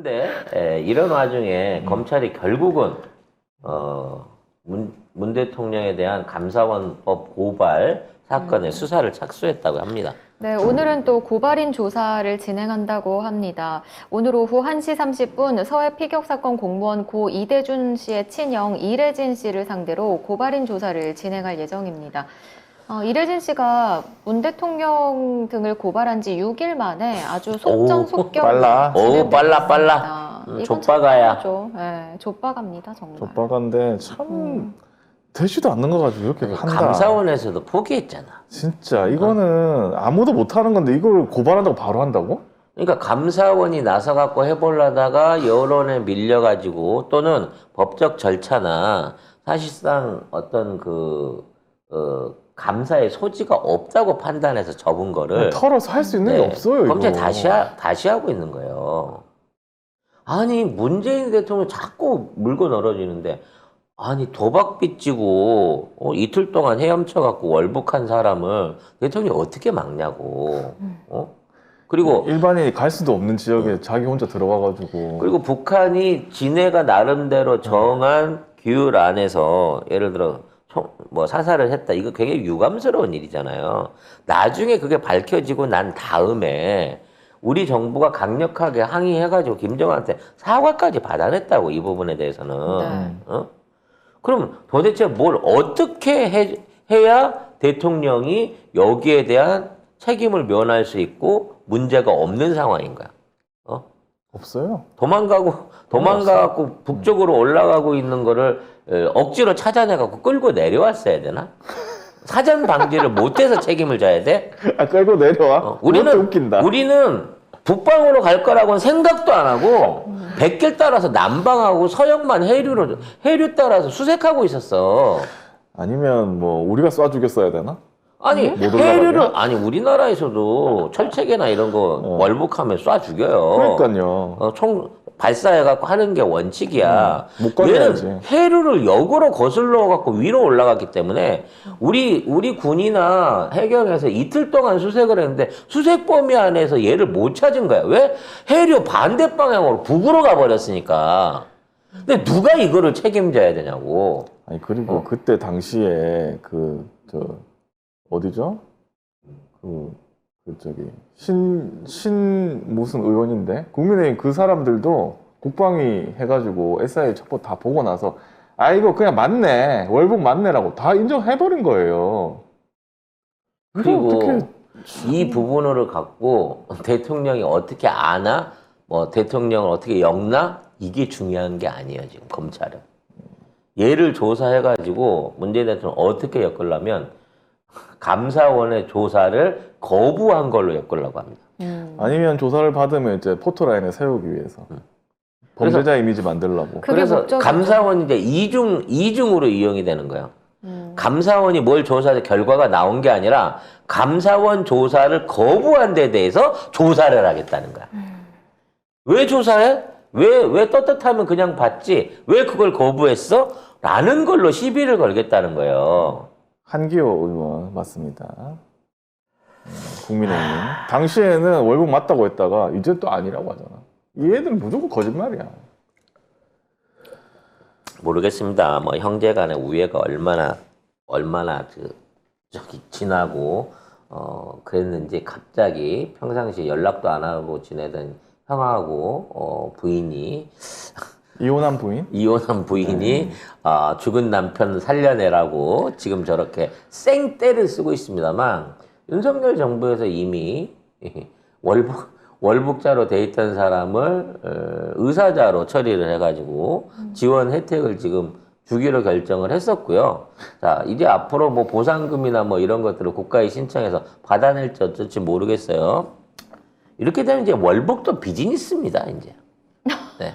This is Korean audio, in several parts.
그런데 이런 와중에 검찰이 결국은 문 대통령에 대한 감사원법 고발 사건의 수사를 착수했다고 합니다. 네, 오늘은 또 고발인 조사를 진행한다고 합니다. 오늘 오후 1시 30분 서해 피격사건 공무원 고 이대준 씨의 친형 이래진 씨를 상대로 고발인 조사를 진행할 예정입니다. 이래진 씨가 문 대통령 등을 고발한 지 6일 만에 아주 속전속결 빨라. 오, 빨라. 족박아야. 네, 족박합니다, 정말. 족박한데 참 되지도 않는 거 가지고 이렇게 한다. 감사원에서도 포기했잖아. 진짜 이거는 아무도 못하는 건데 이걸 고발한다고 바로 한다고? 그러니까 감사원이 나서갖고 해보려다가 여론에 밀려가지고 또는 법적 절차나 사실상 어떤 감사의 소지가 없다고 판단해서 접은 거를 털어서 할 수 있는 게 없어요. 이거. 검찰 다시 하고 있는 거예요. 아니 문재인 대통령 자꾸 물고 늘어지는데 아니 도박 빚지고 이틀 동안 헤엄쳐갖고 월북한 사람을 대통령이 어떻게 막냐고. 그리고 일반인이 갈 수도 없는 지역에 자기 혼자 들어가가지고. 그리고 북한이 지네가 나름대로 정한 규율 안에서 예를 들어 뭐 사살을 했다. 이거 굉장히 유감스러운 일이잖아요. 나중에 그게 밝혀지고 난 다음에 우리 정부가 강력하게 항의해가지고 김정은한테 사과까지 받아냈다고 이 부분에 대해서는. 네. 그럼 도대체 뭘 어떻게 해야 대통령이 여기에 대한 책임을 면할 수 있고 문제가 없는 상황인 거야? 없어요. 도망가갖고 북쪽으로 올라가고 있는 거를 억지로 찾아내갖고 끌고 내려왔어야 되나? 사전 방지를 못해서 책임을 져야 돼? 끌고 내려와? 우리는 북방으로 갈 거라고는 생각도 안 하고 백길 따라서 남방하고 서역만 해류 따라서 수색하고 있었어. 아니면 뭐 우리가 쏴 죽였어야 되나? 아니 우리나라에서도 철책이나 이런 거 월북하면 쏴 죽여요. 그러니까요. 총 발사해갖고 하는 게 원칙이야. 못 가져야지. 얘는 해류를 역으로 거슬러갖고 위로 올라갔기 때문에 우리 군이나 해경에서 이틀 동안 수색을 했는데 수색 범위 안에서 얘를 못 찾은 거야. 왜? 해류 반대 방향으로 북으로 가버렸으니까. 근데 누가 이거를 책임져야 되냐고. 아니 그리고 그때 당시에 어디죠? 신 무슨 의원인데 국민의힘 그 사람들도 국방위 해가지고 SIA 첩보 다 보고 나서 이거 그냥 맞네 월북 맞네라고 다 인정해버린 거예요. 그리고 이 부분을 갖고 대통령이 어떻게 아나 뭐 대통령을 어떻게 엮나 이게 중요한 게 아니에요. 지금 검찰은 얘를 조사해가지고 문재인 대통령 어떻게 엮으려면 감사원의 조사를 거부한 걸로 엮으려고 합니다. 아니면 조사를 받으면 이제 포토라인을 세우기 위해서 범죄자 이미지 만들려고. 그래서 감사원이 이제 이중으로 이용이 되는 거예요. 감사원이 뭘 조사해서 결과가 나온 게 아니라 감사원 조사를 거부한 데 대해서 조사를 하겠다는 거야. 왜 조사해? 왜 떳떳하면 그냥 받지? 왜 그걸 거부했어? 라는 걸로 시비를 걸겠다는 거예요. 한기호 의원 맞습니다. 국민의힘. 당시에는 월북 맞다고 했다가 이제 또 아니라고 하잖아. 이 애들은 무조건 거짓말이야. 모르겠습니다. 뭐 형제간의 우애가 얼마나 진하고 그랬는지 갑자기 평상시에 연락도 안 하고 지내던 형하고 부인이 이혼한 부인이 죽은 남편 살려내라고 지금 저렇게 생떼를 쓰고 있습니다만 윤석열 정부에서 이미 월북자로 돼 있던 사람을 의사자로 처리를 해가지고 지원 혜택을 지금 주기로 결정을 했었고요. 자, 이제 앞으로 뭐 보상금이나 뭐 이런 것들을 국가에 신청해서 받아낼지 어쩔지 모르겠어요. 이렇게 되면 이제 월북도 비즈니스입니다, 이제. 네.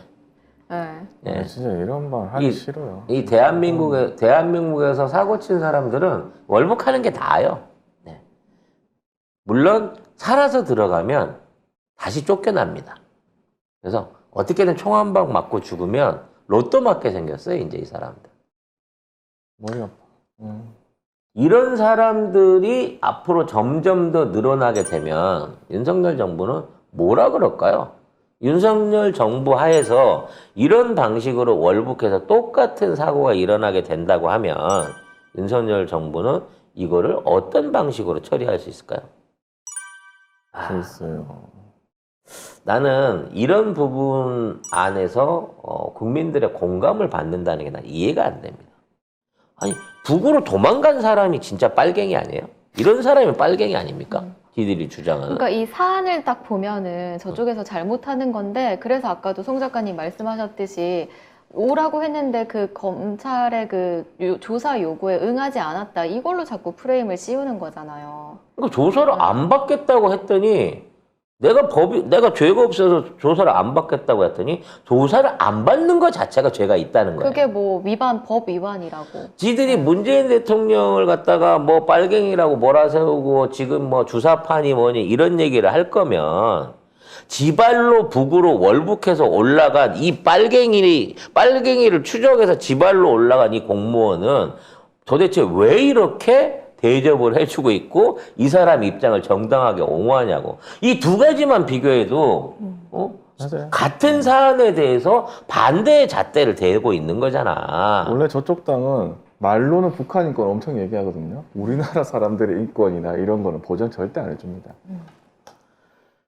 네. 진짜 이런 말 하기 싫어요. 이 대한민국에서 사고 친 사람들은 월북하는 게 나아요. 네. 물론 살아서 들어가면 다시 쫓겨납니다. 그래서 어떻게든 총 한 방 맞고 죽으면 로또 맞게 생겼어요, 이제 이 사람들. 머리 아파. 이런 사람들이 앞으로 점점 더 늘어나게 되면 윤석열 정부는 뭐라 그럴까요? 윤석열 정부 하에서 이런 방식으로 월북해서 똑같은 사고가 일어나게 된다고 하면 윤석열 정부는 이거를 어떤 방식으로 처리할 수 있을까요? 글쎄요. 나는 이런 부분 안에서 국민들의 공감을 받는다는 게 난 이해가 안 됩니다. 아니, 북으로 도망간 사람이 진짜 빨갱이 아니에요? 이런 사람이 빨갱이 아닙니까? 지들이 주장하는. 그러니까 이 사안을 딱 보면은 저쪽에서 잘못하는 건데, 그래서 아까도 송 작가님 말씀하셨듯이 오라고 했는데 그 검찰의 그 조사 요구에 응하지 않았다, 이걸로 자꾸 프레임을 씌우는 거잖아요. 그러니까 조사를 안 받겠다고 했더니 내가 죄가 없어서 조사를 안 받겠다고 했더니 조사를 안 받는 것 자체가 죄가 있다는 거예요. 그게 뭐 법 위반이라고. 지들이 문재인 대통령을 갖다가 뭐 빨갱이라고 몰아세우고 지금 뭐 주사파니 뭐니 이런 얘기를 할 거면 지발로 북으로 월북해서 올라간 이 빨갱이를 추적해서 지발로 올라간 이 공무원은 도대체 왜 이렇게 대접을 해주고 있고 이 사람 입장을 정당하게 옹호하냐고. 이 두 가지만 비교해도 맞아요. 같은 사안에 대해서 반대의 잣대를 대고 있는 거잖아. 원래 저쪽 당은 말로는 북한 인권 엄청 얘기하거든요. 우리나라 사람들의 인권이나 이런 거는 보장 절대 안 해줍니다.